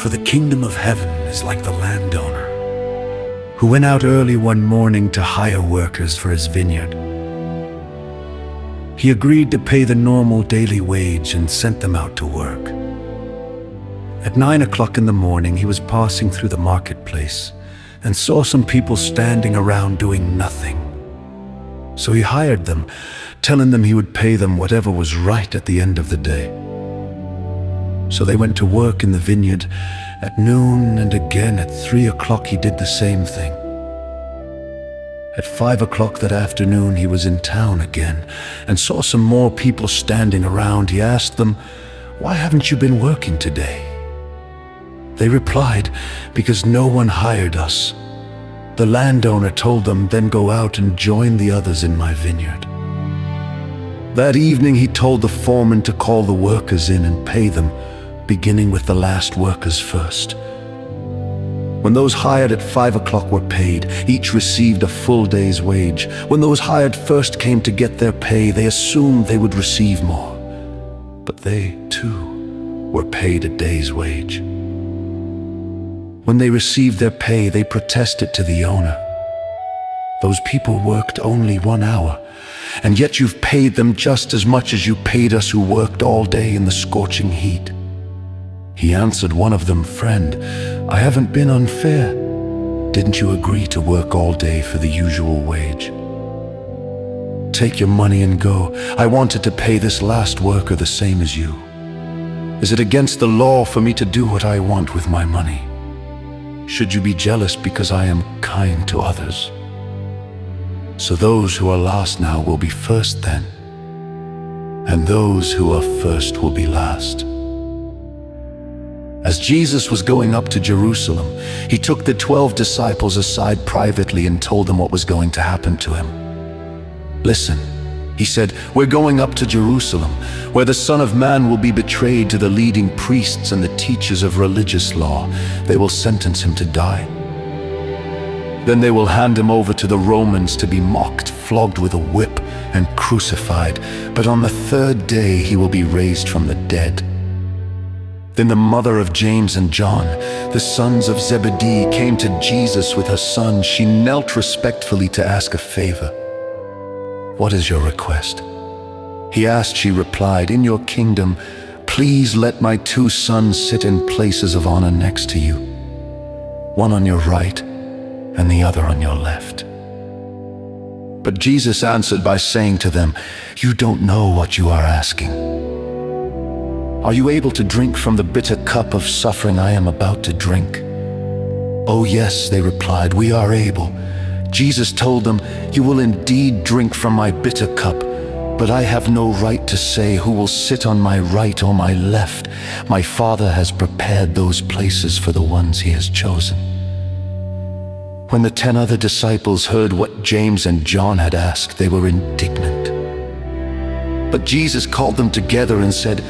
For the kingdom of heaven is like the landowner who went out early one morning to hire workers for his vineyard. He agreed to pay the normal daily wage and sent them out to work. At 9 o'clock in the morning, he was passing through the marketplace and saw some people standing around doing nothing. So he hired them, telling them he would pay them whatever was right at the end of the day. So they went to work in the vineyard at noon, and again at 3 o'clock he did the same thing. At 5 o'clock that afternoon he was in town again and saw some more people standing around. He asked them, "Why haven't you been working today?" They replied, "Because no one hired us." The landowner told them, "Then go out and join the others in my vineyard." That evening he told the foreman to call the workers in and pay them, beginning with the last workers first. When those hired at 5 o'clock were paid, each received a full day's wage. When those hired first came to get their pay, they assumed they would receive more. But they, too, were paid a day's wage. When they received their pay, they protested to the owner. "Those people worked only 1 hour, and yet you've paid them just as much as you paid us who worked all day in the scorching heat." He answered one of them, "Friend, I haven't been unfair. Didn't you agree to work all day for the usual wage? Take your money and go. I wanted to pay this last worker the same as you. Is it against the law for me to do what I want with my money? Should you be jealous because I am kind to others? So those who are last now will be first then, and those who are first will be last." As Jesus was going up to Jerusalem, he took the 12 disciples aside privately and told them what was going to happen to him. "Listen," he said, "we're going up to Jerusalem, where the Son of Man will be betrayed to the leading priests and the teachers of religious law. They will sentence him to die. Then they will hand him over to the Romans to be mocked, flogged with a whip, and crucified. But on the 3rd day he will be raised from the dead." Then the mother of James and John, the sons of Zebedee, came to Jesus with her son. She knelt respectfully to ask a favor. "What is your request?" he asked. She replied, "In your kingdom, please let my 2 sons sit in places of honor next to you, one on your right and the other on your left." But Jesus answered by saying to them, "You don't know what you are asking. Are you able to drink from the bitter cup of suffering I am about to drink?" "Oh yes," they replied, "we are able." Jesus told them, "You will indeed drink from my bitter cup, but I have no right to say who will sit on my right or my left. My Father has prepared those places for the ones he has chosen." When the 10 other disciples heard what James and John had asked, they were indignant. But Jesus called them together and said,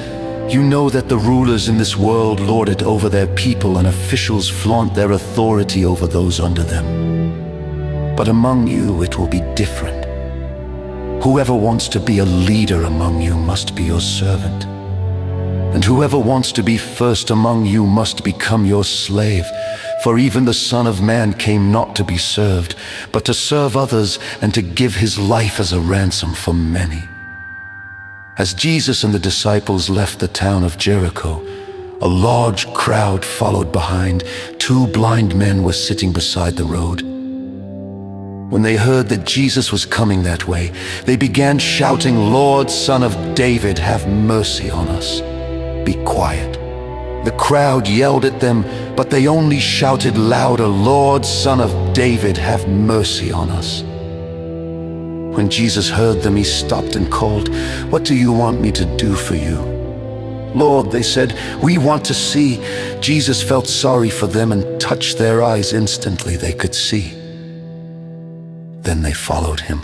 "You know that the rulers in this world lord it over their people, and officials flaunt their authority over those under them. But among you it will be different. Whoever wants to be a leader among you must be your servant, and whoever wants to be first among you must become your slave. For even the Son of Man came not to be served, but to serve others and to give his life as a ransom for many." As Jesus and the disciples left the town of Jericho, a large crowd followed behind. 2 blind men were sitting beside the road. When they heard that Jesus was coming that way, they began shouting, "Lord, Son of David, have mercy on us." "Be quiet." The crowd yelled at them, but they only shouted louder, "Lord, Son of David, have mercy on us." When Jesus heard them, he stopped and called, "What do you want me to do for you?" "Lord," they said, "we want to see." Jesus felt sorry for them and touched their eyes. Instantly they could see. Then they followed him.